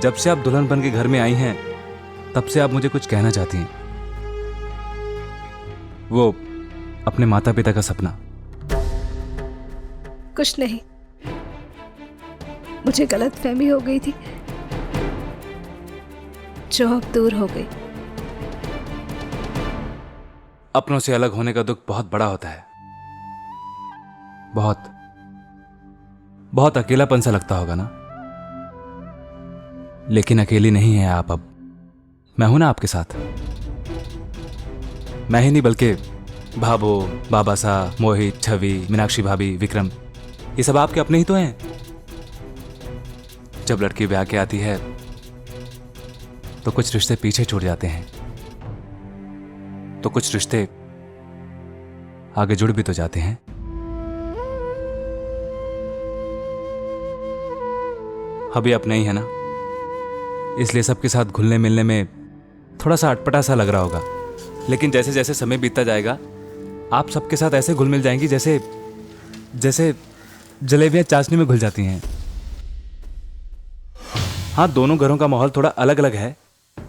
जब से आप दुल्हन बन के घर में आई हैं, तब से आप मुझे कुछ कहना चाहती हैं। वो अपने माता पिता का सपना। कुछ नहीं, मुझे गलतफहमी हो गई थी जो अब दूर हो गई। अपनों से अलग होने का दुख बहुत बड़ा होता है। बहुत बहुत अकेलापन सा लगता होगा ना। लेकिन अकेली नहीं है आप अब। मैं हूं ना आपके साथ। मैं ही नहीं बल्कि भाभो, बाबा सा, मोहित, छवि, मीनाक्षी भाभी, विक्रम, ये सब आपके अपने ही तो हैं। जब लड़की ब्याह के आती है तो कुछ रिश्ते पीछे छूट जाते हैं, तो कुछ रिश्ते आगे जुड़ भी तो जाते हैं। अभी आप नहीं है ना, इसलिए सबके साथ घुलने मिलने में थोड़ा सा अटपटा सा लग रहा होगा। लेकिन जैसे जैसे समय बीतता जाएगा, आप सबके साथ ऐसे घुल मिल जाएंगी जैसे जैसे जलेबियां चाशनी में घुल जाती हैं। हाँ, दोनों घरों का माहौल थोड़ा अलग अलग है,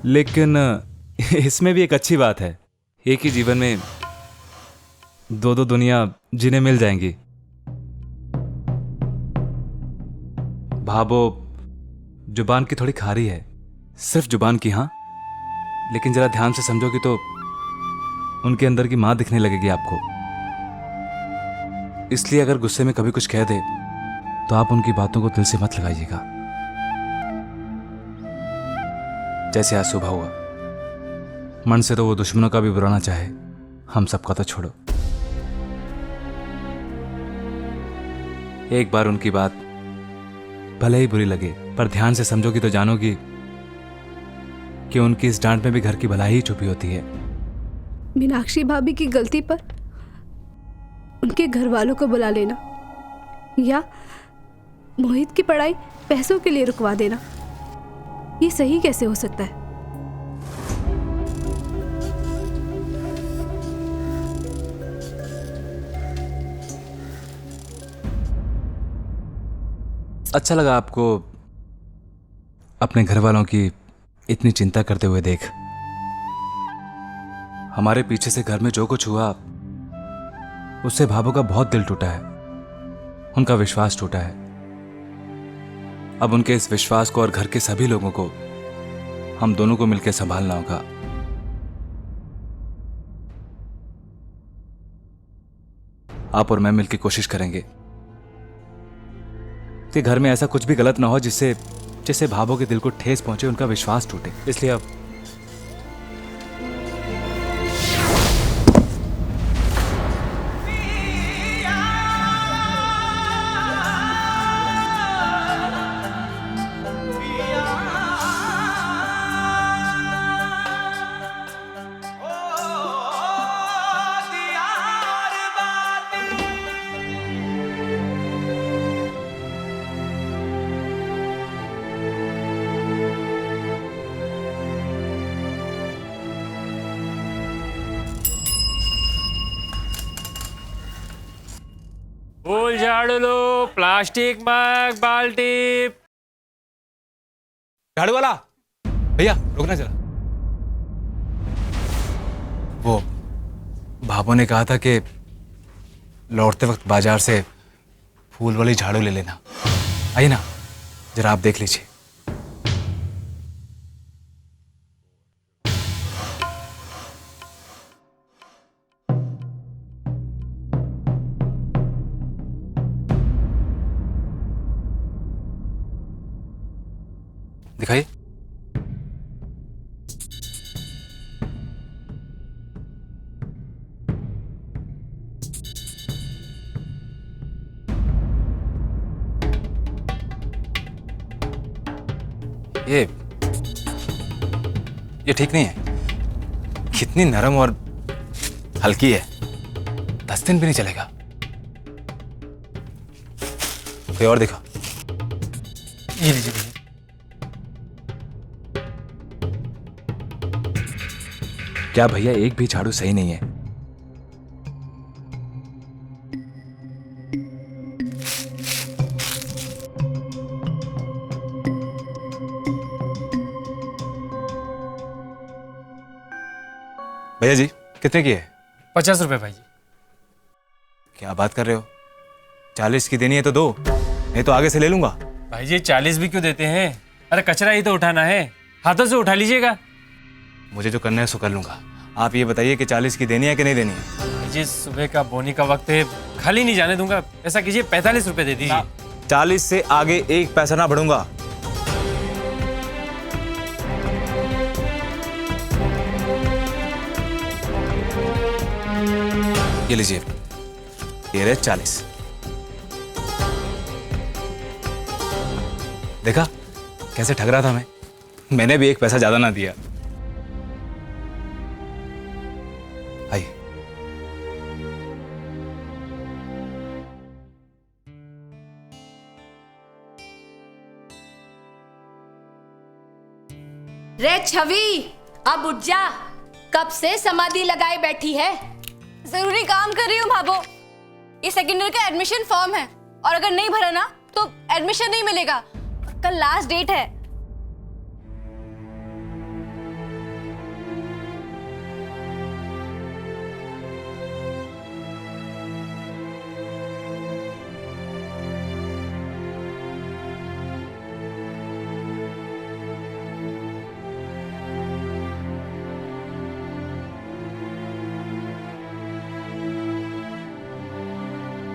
लेकिन इसमें भी एक अच्छी बात है। एक ही जीवन में दो दो दुनिया जिन्हें मिल जाएंगी। भाबो जुबान की थोड़ी खारी है, सिर्फ जुबान की, हाँ, लेकिन जरा ध्यान से समझोगी तो उनके अंदर की मां दिखने लगेगी आपको। इसलिए अगर गुस्से में कभी कुछ कह दे तो आप उनकी बातों को दिल से मत लगाइएगा। जैसे आज सुबह हुआ, मन से तो वो दुश्मनों का भी बुरा ना चाहे, हम सबका तो छोड़ो। एक बार उनकी बात भले ही बुरी लगे, पर ध्यान से समझोगी तो जानोगी कि उनकी इस डांट में भी घर की भलाई ही छुपी होती है। मीनाक्षी भाभी की गलती पर उनके घर वालों को बुला लेना या मोहित की पढ़ाई पैसों के लिए रुकवा देना, ये सही कैसे हो सकता है? अच्छा लगा आपको अपने घर वालों की इतनी चिंता करते हुए देख। हमारे पीछे से घर में जो कुछ हुआ, उससे भाभो का बहुत दिल टूटा है, उनका विश्वास टूटा है। अब उनके इस विश्वास को और घर के सभी लोगों को हम दोनों को मिलकर संभालना होगा। आप और मैं मिलकर कोशिश करेंगे कि घर में ऐसा कुछ भी गलत ना हो जिससे भाभो के दिल को ठेस पहुंचे, उनका विश्वास टूटे। इसलिए अब फूल झाड़ू लो, प्लास्टिक मग, बाल्टी। झाड़ू वाला भैया रुकना जरा। वो भाभो ने कहा था कि लौटते वक्त बाजार से फूल वाली झाड़ू ले लेना। आइए ना, जरा आप देख लीजिए। दिखाइए। ये ठीक नहीं है। कितनी नरम और हल्की है, 10 दिन भी नहीं चलेगा। कोई और दिखा। ये लीजिए भैया। क्या भैया, एक भी झाड़ू सही नहीं है? भैया जी कितने की है? 50 रुपए भाई जी। क्या बात कर रहे हो? 40 की देनी है तो दो, नहीं तो आगे से ले लूंगा। भाई जी 40 भी क्यों देते हैं? अरे कचरा ही तो उठाना है, हाथों से उठा लीजिएगा। मुझे जो करना है सो कर लूंगा। आप ये बताइए कि 40 की देनी है कि नहीं देनी है? भाई जी सुबह का बोनी का वक्त है, खाली नहीं जाने दूंगा। ऐसा कीजिए 45 रुपए दे दीजिए। 40 से आगे एक पैसा ना बढ़ूंगा। ये लीजिए, ये रहे 40। देखा कैसे ठग रहा था मैं? मैंने भी एक पैसा ज्यादा ना दिया। आइए। रे छवि, अब उठ जा। कब से समाधि लगाए बैठी है? जरूरी काम कर रही हूँ भाभो। ये सेकेंड ईयर का एडमिशन फॉर्म है और अगर नहीं भरा ना तो एडमिशन नहीं मिलेगा। कल लास्ट डेट है।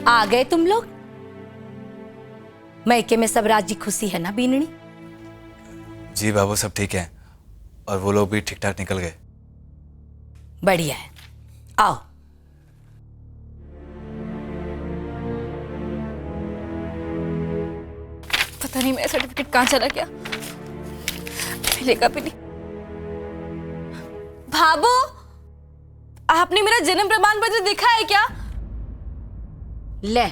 आ गए तुम लोग? मैके में सब राजी खुशी है ना बीननी? जी बाबू सब ठीक है और वो लोग भी ठीक ठाक निकल गए। बढ़िया है, आओ। पता नहीं मेरा सर्टिफिकेट कहाँ चला गया, मिलेगा भी नहीं। भाभो, आपने मेरा जन्म प्रमाण पत्र देखा है क्या? ले,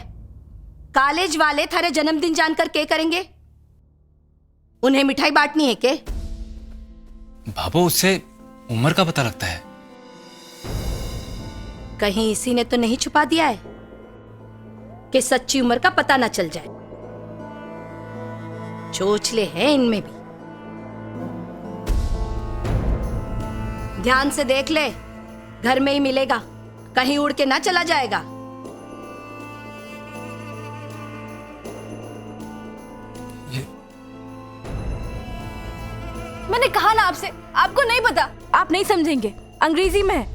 कॉलेज वाले थारे जन्मदिन जानकर क्या करेंगे? उन्हें मिठाई बांटनी है के? बाबू उससे उम्र का पता लगता है। कहीं इसी ने तो नहीं छुपा दिया है कि सच्ची उम्र का पता ना चल जाए? चोचले हैं इनमें भी। ध्यान से देख ले, घर में ही मिलेगा, कहीं उड़ के ना चला जाएगा। मैंने कहा ना आपसे, आपको नहीं पता, आप नहीं समझेंगे, अंग्रेजी में है।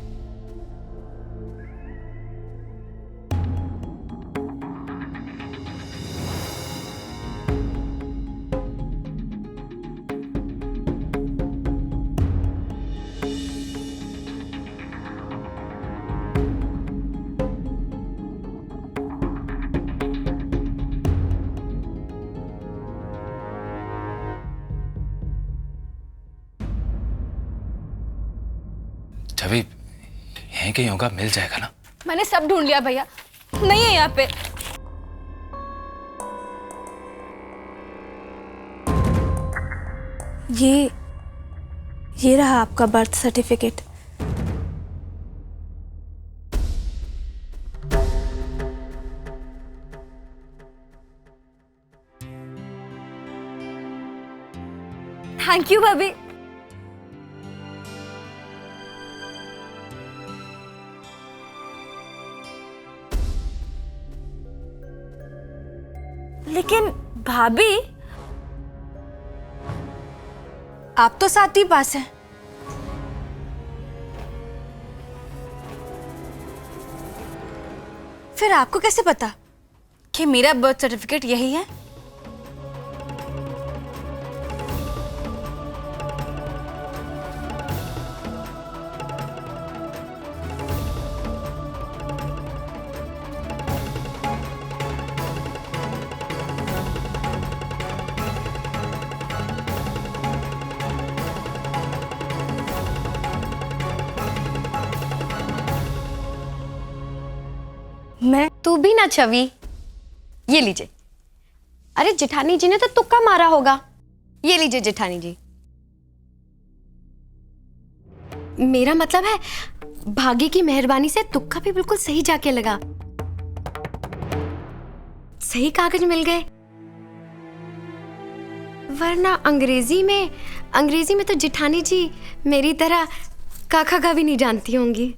छवि यहीं कहीं होगा, मिल जाएगा ना? मैंने सब ढूंढ लिया भैया, नहीं है यहाँ पे। ये रहा आपका बर्थ सर्टिफिकेट। थैंक यू भाभी। लेकिन भाभी, आप तो 7वीं पास हैं। फिर आपको कैसे पता कि मेरा बर्थ सर्टिफिकेट यही है? मैं तू भी ना छवि, ये लीजिए। अरे जेठानी जी ने तो तुक्का मारा होगा, ये लीजिए जेठानी जी। मेरा मतलब है भाग्य की मेहरबानी से तुक्का भी बिल्कुल सही जाके लगा, सही कागज मिल गए। वरना अंग्रेजी में तो जेठानी जी मेरी तरह काका का भी नहीं जानती होंगी।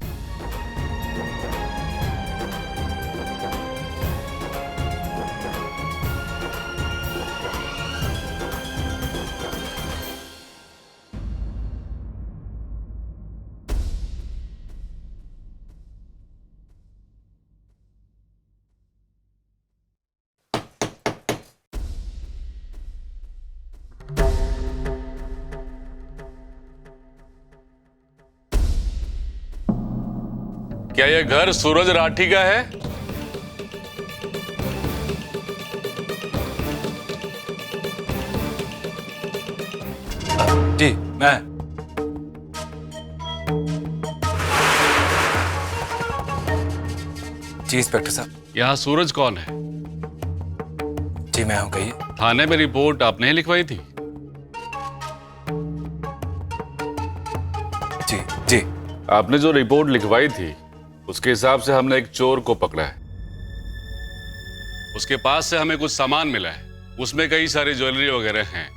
क्या यह घर सूरज राठी का है? जी मैं। जी इंस्पेक्टर साहब। यहाँ सूरज कौन है? जी मैं हूँ, कहिए। थाने में रिपोर्ट आपने ही लिखवाई थी? जी जी। आपने जो रिपोर्ट लिखवाई थी उसके हिसाब से हमने एक चोर को पकड़ा है। उसके पास से हमें कुछ सामान मिला है, उसमें कई सारी ज्वेलरी वगैरह हैं।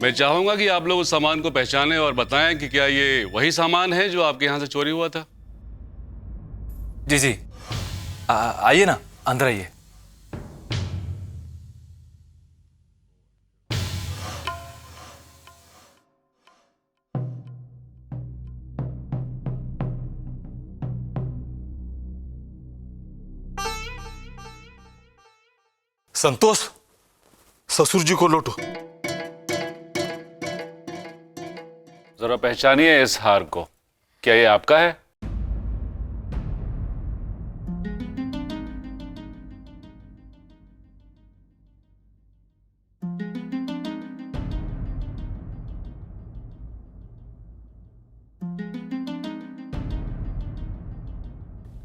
मैं चाहूंगा कि आप लोग उस सामान को पहचानें और बताएं कि क्या ये वही सामान है जो आपके यहां से चोरी हुआ था। जी जी, आइए ना, अंदर आइए। संतोष, ससुर जी को लौटो। जरा पहचानिए इस हार को, क्या ये आपका है?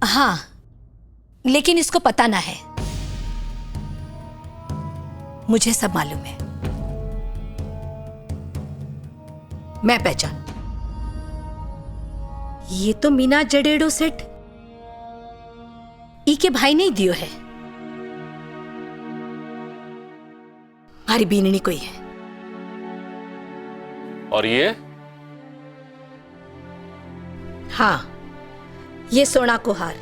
हाँ, लेकिन इसको पता ना है। मुझे सब मालूम है। मैं पहचान, ये तो मीना जडेड़ो सेठ ई के भाई नहीं दियो है। हमारी बीननी कोई है। और ये? हाँ, ये सोना को हार,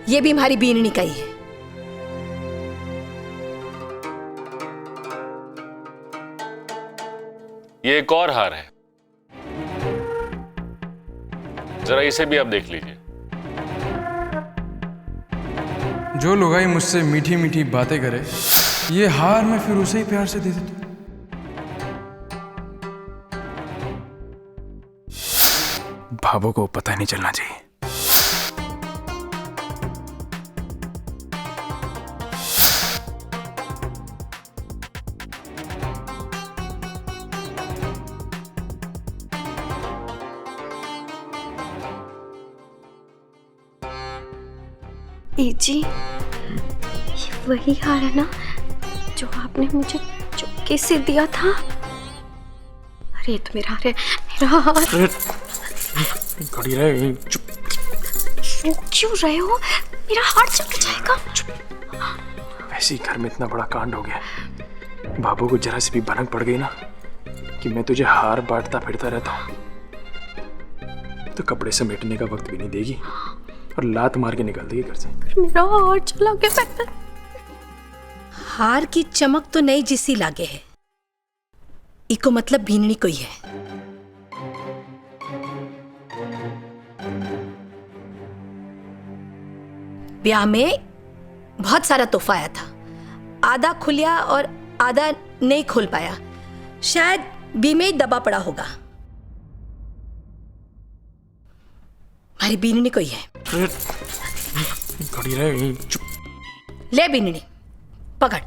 ये भी हमारी बीननी का ही है। ये एक और हार है, जरा इसे भी आप देख लीजिए। जो लुगाई मुझसे मीठी मीठी बातें करे, ये हार मैं फिर उसे ही प्यार से दे देता हूं। भाभो को पता नहीं चलना चाहिए। जी, ये वही हार है ना जो आपने मुझे चुपके से दिया था? अरे तो मेरा हार है, मेरा हार। खड़ी रहे, चुप। क्यों रहे हो? मेरा हार चल जाएगा। वैसे ही घर में इतना बड़ा कांड हो गया, बाबू को जरा सी भी भनक पड़ गई ना कि मैं तुझे हार बांटता फिरता रहता हूँ, तो कपड़े समेटने का वक्त भी नहीं देगी और लात मार के निकाल देगी घर से। मेरा हार चला गया। हार की चमक तो नई जिसी लागे है, इको मतलब बीननी कोई है। ब्याह में बहुत सारा तोहफा आया था, आधा खुलिया और आधा नहीं खोल पाया। शायद बी में ही दबा पड़ा होगा। हमारी बीननी कोई है। खड़ी रहे, चुप। ले बीननी, पकड़।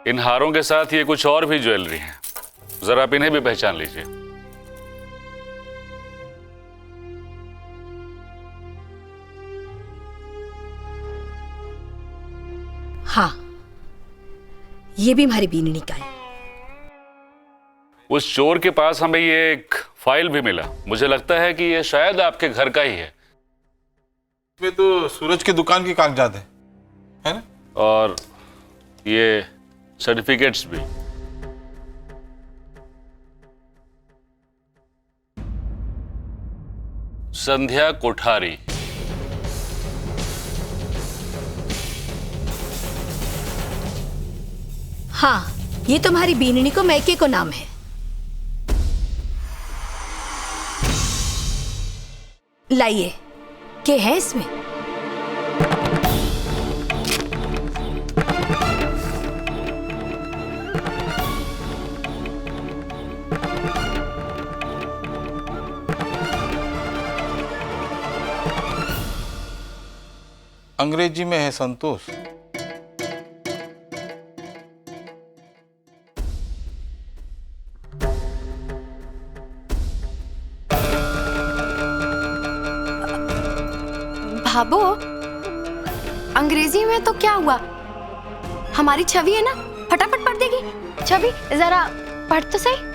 इन हारों के साथ ये कुछ और भी ज्वेलरी हैं, जरा आप इन्हें भी पहचान लीजिए। हाँ, ये भी हमारी बीननी का है। उस चोर के पास हमें ये एक फाइल भी मिला। मुझे लगता है कि ये शायद आपके घर का ही है। इसमें तो सूरज की दुकान की कागजात है ना? और ये सर्टिफिकेट्स भी। संध्या कोठारी। हाँ, ये तुम्हारी बीननी को मैके को नाम है। लाइए, क्या है इसमें? अंग्रेजी में है संतोष। भाबो, अंग्रेजी में तो क्या हुआ? हमारी छवि है ना, फटाफट पढ़ देगी। छवि जरा पढ़ तो सही।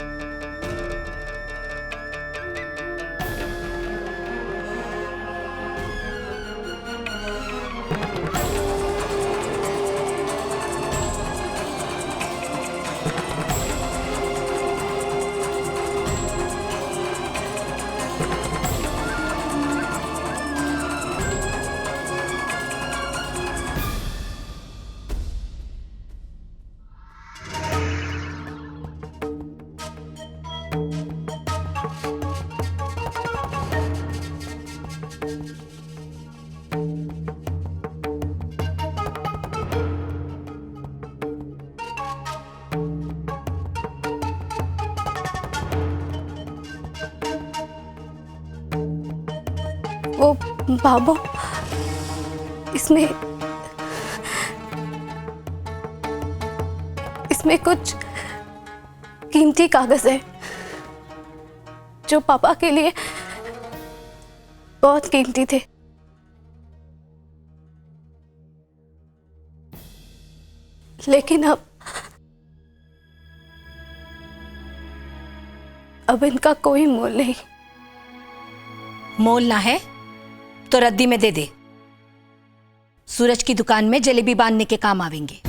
वो बाबू, इसमें कुछ कीमती कागज है जो पापा के लिए बहुत कीमती थे। लेकिन अब इनका कोई मोल नहीं। मोल ना है तो रद्दी में दे दे। सूरज की दुकान में जलेबी बांधने के काम आवेंगे।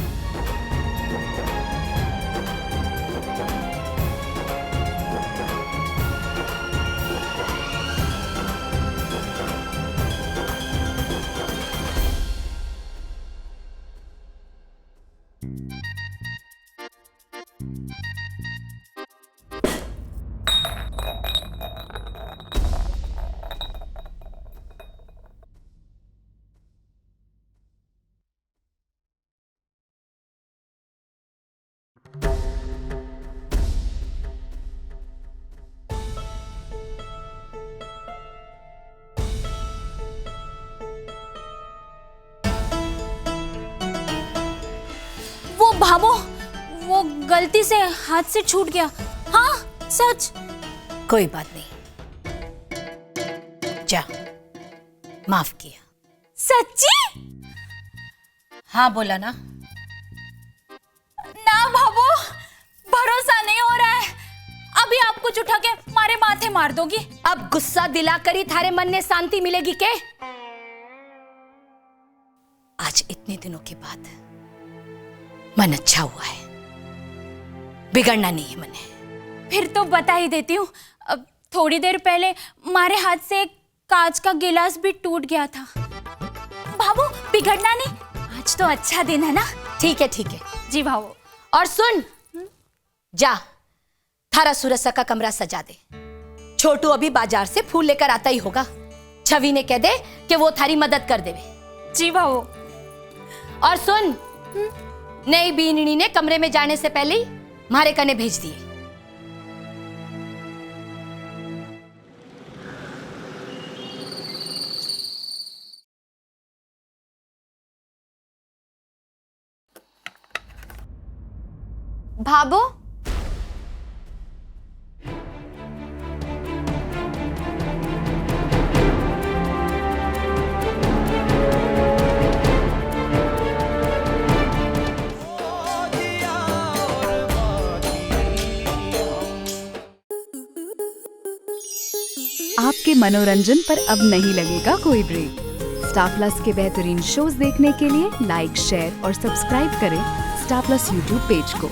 भाबो, वो गलती से हाथ से छूट गया। हाँ सच। कोई बात नहीं, जा, माफ किया। सच्ची? हाँ बोला ना। ना भाबो, भरोसा नहीं हो रहा है। अभी आप कुछ उठा के मारे माथे मार दोगी। अब गुस्सा दिलाकर ही थारे मन में शांति मिलेगी के? आज इतने दिनों के बाद मन अच्छा हुआ है, बिगड़ना नहीं है मन है। फिर तो बता ही देती हूँ। अब थोड़ी देर पहले मारे हाथ से एक कांच का गिलास भी टूट गया था। भाबो, बिगड़ना नहीं, आज तो अच्छा दिन है ना। ठीक है ठीक है जी भाबो। और सुन, जा थारा सूरज का कमरा सजा दे। छोटू अभी बाजार से फूल लेकर आता ही होगा। छवि ने कह दे कि वो थारी मदद कर देवे। जी भाबो। और सुन, नई बीननी ने कमरे में जाने से पहले ही मारे कने भेज दिए। भाबो, के मनोरंजन पर अब नहीं लगेगा कोई ब्रेक। स्टार प्लस के बेहतरीन शोज देखने के लिए लाइक, शेयर और सब्सक्राइब करें स्टार प्लस यूट्यूब पेज को।